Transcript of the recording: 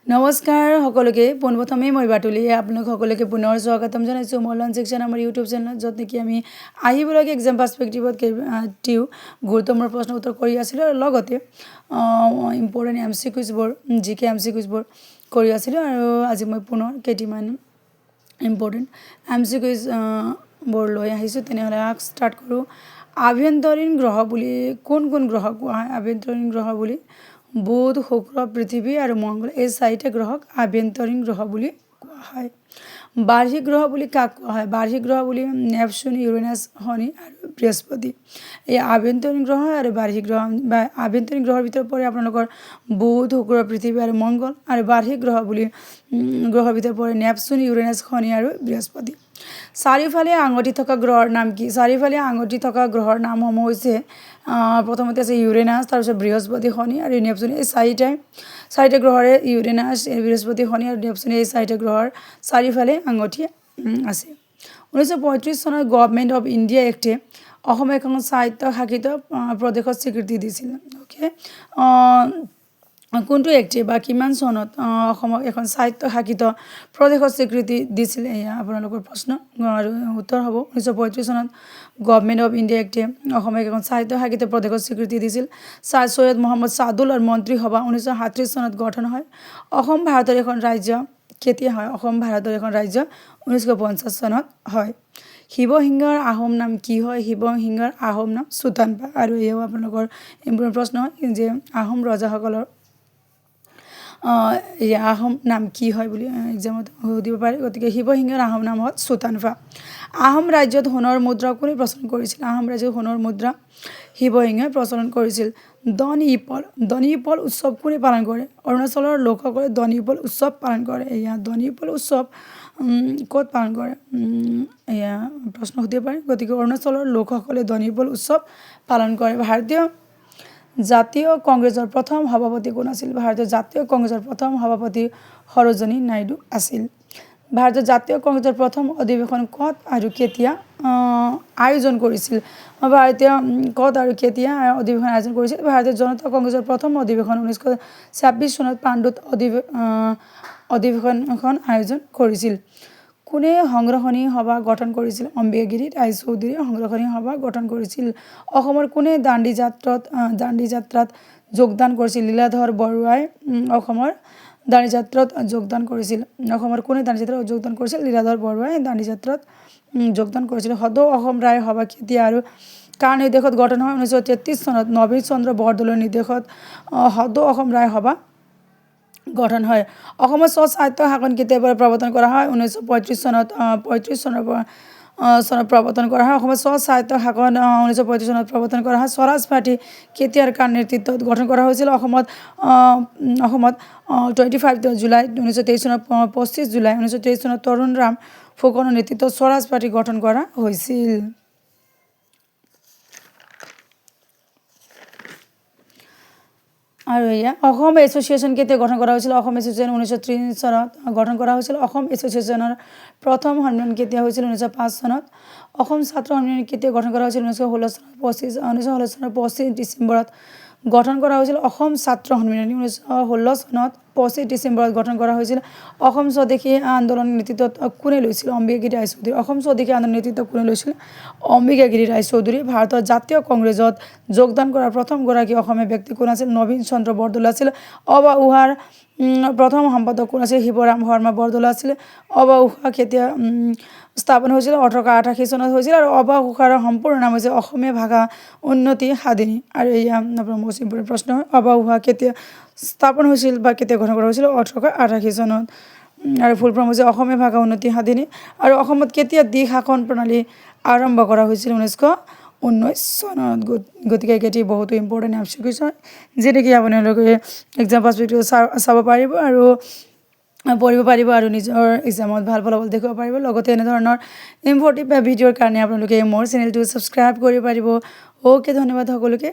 নমস্কাৰ সকলোকে পোনপ্ৰথমে মই বাটুলি আপোনালোক সকলোকে পুনৰ স্বাগতম জনাইছোঁ মোৰ লাৰ্ণ ছেকশ্যন আমাৰ ইউটিউব চেনেলত য'ত নেকি আমি আহিবলগীয়া এক্সাম পাৰ্চপেক্টিভত গুৰুত্বপূৰ্ণ প্ৰশ্ন উত্তৰ কৰি আছিলোঁ আৰু লগতে ইম্পৰ্টেণ্ট MCQsবোৰ GK MCQsবোৰ কৰি আছিলোঁ আৰু আজি মই পুনৰ কেইটিমান ইম্পৰ্টেণ্ট MCQs বোৰ লৈ আহিছোঁ। তেনেহ'লে ষ্টাৰ্ট কৰোঁ। আভ্যন্তৰীণ গ্ৰহ বুলি কোন কোন গ্ৰহ কোৱা হয়? আভ্যন্তৰীণ গ্ৰহ বুলি বুধ, শুক্ৰ, পৃথিৱী আৰু মংগল এই চাৰিটা গ্ৰহক আভ্যন্তৰীণ গ্ৰহ বুলি কোৱা হয়। বাৰ্ষিক গ্ৰহ বুলি কাক কোৱা হয়? বাৰ্ষিক গ্ৰহ বুলি নেপচুন, ইউৰেনাছ, শনি আৰু বৃহস্পতি এই আভ্যন্তৰীণ গ্ৰহ আৰু বাৰ্ষিক গ্ৰহ বা আভ্যন্তৰীণ গ্ৰহৰ ভিতৰত পৰে আপোনালোকৰ বুধ, শুক্ৰ, পৃথিৱী আৰু মংগল আৰু বাৰ্ষিক গ্ৰহ বুলি গ্ৰহৰ ভিতৰত পৰে নেপচুন, ইউৰেনাছ, শনি আৰু বৃহস্পতি। চাৰিওফালে আঙুঠি থকা গ্ৰহৰ নাম কি? চাৰিওফালে আঙুঠি থকা গ্ৰহৰ নামসমূহ হৈছে প্ৰথমতে আছে ইউৰেনাছ, তাৰপিছত বৃহস্পতি, শনি আৰু নেপচুন। এই চাৰিটা গ্ৰহৰে ইউৰেনাছ, বৃহস্পতি, শনি আৰু নেপচুন এই চাৰিটা গ্ৰহৰ চাৰিওফালে আঙুঠি আছে। 1935 চনত গভৰ্ণমেণ্ট অফ ইণ্ডিয়া এক্টে অসমক এখন স্বায়ত্ত শাসিত প্ৰদেশত স্বীকৃতি দিছিল। অ'কে, কোনটো এক্টে বা কিমান চনত অসমক এখন স্বায়ত্ত শাসিত প্ৰদেশত স্বীকৃতি দিছিল? এয়া আপোনালোকৰ প্ৰশ্ন আৰু উত্তৰ হ'ব 1935 চনত গভৰ্ণমেণ্ট অফ ইণ্ডিয়া এক্টে অসমক এখন স্বায়ত্ত শাসিত প্ৰদেশত স্বীকৃতি দিছিল। সৈয়দ মহম্মদ ছাদুলৰ মন্ত্ৰীসভা 1937 চনত গঠন হয়। অসম ভাৰতৰ এখন ৰাজ্য কেতিয়া হয়? অসম ভাৰতৰ এখন ৰাজ্য 1950 চনত হয়। শিৱসিংহৰ আহোম নাম কি হয়? শিৱসিংহৰ আহোম নাম চুতানপা। আৰু এয়াও আপোনালোকৰ ইম্পৰ্টেণ্ট প্ৰশ্ন হয় যে আহোম ৰজাসকলৰ আহোম নাম কি হয় বুলি এক্সামত সুধিব পাৰে। গতিকে শিৱসিংহৰ আহোম নাম হ'ল চুতানপা। আহোম ৰাজ্যত সোণৰ মুদ্ৰা কোনে প্ৰচলন কৰিছিল? আহোম ৰাজ্যত সোণৰ মুদ্ৰা শিৱসিংহই প্ৰচলন কৰিছিল। দনিপল উৎসৱ কোনে পালন কৰে? অৰুণাচলৰ লোকসকলে দনিপল উৎসৱ পালন কৰে। এয়া দনিপল উৎসৱ ক'ত পালন কৰে? এয়া প্ৰশ্ন সুধিব পাৰে। গতিকে অৰুণাচলৰ লোকসকলে দনিপল উৎসৱ পালন কৰে। ভাৰতীয় জাতীয় কংগ্ৰেছৰ প্ৰথম সভাপতি কোন আছিল? ভাৰতীয় জাতীয় কংগ্ৰেছৰ প্ৰথম সভাপতি সৰোজিনী নাইডু আছিল। ভাৰতীয় জাতীয় কংগ্ৰেছৰ প্ৰথম অধিৱেশন ক'ত আৰু কেতিয়া আয়োজন কৰিছিল? ভাৰতীয় ক'ত আৰু কেতিয়া অধিৱেশন আয়োজন কৰিছিল? ভাৰতীয় জনতা কংগ্ৰেছৰ প্ৰথম অধিৱেশন 1926 চনত পাণ্ডুত অধিৱেশনখন আয়োজন কৰিছিল। কোনে সংগ্ৰহণী সভা গঠন কৰিছিল? অম্বিকাগিৰি ৰায়চৌধুৰীয়ে সংগ্ৰহণী সভা গঠন কৰিছিল। অসমৰ কোনে দাণ্ডি যাত্ৰাত যোগদান কৰিছিল? লীলাধৰ বৰুৱাই অসমৰ দাণ্ডি যাত্ৰাত যোগদান কৰিছিল। অসমৰ কোনে দাণ্ডি যাত্ৰাত যোগদান কৰিছিল? লীলাধৰ বৰুৱাই দাণ্ডি যাত্ৰাত যোগদান কৰিছিল। সদৌ অসম ৰায় সভা কেতিয়া আৰু কাৰ নিৰ্দেশত গঠন হয়? 1933 চনত নবীন চন্দ্ৰ বৰদলৈৰ নিৰ্দেশত সদৌ অসম ৰায় সভা গঠন হয়। অসমত স্ব-স্বায়ত্ত শাসন কেতিয়াৰ পৰা প্ৰৱৰ্তন কৰা হয়? 1935 চনত প্ৰৱৰ্তন কৰা হয়। অসমত স্ব-স্বায়ত্ত শাসন 1935 চনত প্ৰৱৰ্তন কৰা হয়। স্বৰাজ পাৰ্টি কেতিয়াৰ কাৰ নেতৃত্বত গঠন কৰা হৈছিল? অসমত 25 জুলাই 1923 চনত 25 জুলাই 1923 চনত তৰুণ ৰাম ফুকনৰ নেতৃত্বত স্বৰাজ পাৰ্টি গঠন কৰা হৈছিল। আৰু এয়া অসম এছ'চিয়েশ্যন কেতিয়া গঠন কৰা হৈছিল? অসম এছ'চিয়েশ্যন 1930 চনত গঠন কৰা হৈছিল। অসম এছ'চিয়েশ্যনৰ প্ৰথম সন্মিলন কেতিয়া হৈছিল? 1905 চনত। অসম ছাত্ৰ সন্মিলন কেতিয়া গঠন কৰা হৈছিল? 1916 চনৰ 25 ডিচেম্বৰত গঠন কৰা হৈছিল। অসম ছাত্ৰ সন্মিলন 1916 চনত 25 ডিচেম্বৰত গঠন কৰা হৈছিল। অসম স্বদেশী আন্দোলনৰ নেতৃত্ব কোনে লৈছিল? অম্বিকাগিৰি ৰায়চৌধুৰী। অসম স্বদেশী আন্দোলনৰ নেতৃত্ব কোনে লৈছিল? অম্বিকাগিৰি ৰায়চৌধুৰী। ভাৰতৰ জাতীয় কংগ্ৰেছত যোগদান কৰা প্ৰথমগৰাকী অসমীয়া ব্যক্তি কোন আছিল? নবীন চন্দ্ৰ বৰদলৈ আছিল। অবা উহাৰ প্ৰথম সম্পাদক কোন আছিল? শিৱৰাম শৰ্মা বৰদলৈ আছিল। অবা উষা কেতিয়া স্থাপন হৈছিল? 1888 চনত হৈছিল। আৰু অবা উষাৰ সম্পূৰ্ণ নাম হৈছে অসমীয়া ভাষা উন্নতি সাধিনী। আৰু এয়া আপোনাৰ মষ্ট ইম্পৰ্টেণ্ট প্ৰশ্ন হয়। অবা উষা কেতিয়া স্থাপন হৈছিল বা কেতিয়া গঠন কৰা হৈছিল? 1888 চনত। আৰু ফুল ফৰ্ম হৈছে অসমীয়া ভাষা উন্নতি সাধিনী। আৰু অসমত কেতিয়া দ্বি-শাসন প্ৰণালী আৰম্ভ কৰা হৈছিল? 1919 চনত। গতিকে এটি বহুতো ইম্পৰ্টেণ্ট MCQs হয় যেনেকৈ আপোনালোকে এক্সাম পাৰ্চপেক্টিভত চাব পাৰিব আৰু পঢ়িব পাৰিব আৰু নিজৰ এক্সামত ভাল ফলাফল দেখুৱাব পাৰিব। লগতে এনেধৰণৰ ইম্পৰ্টেণ্ট ভিডিঅ'ৰ কাৰণে আপোনালোকে মোৰ চেনেলটো ছাবস্ক্ৰাইব কৰিব পাৰিব। অ'কে, ধন্যবাদ সকলোকে।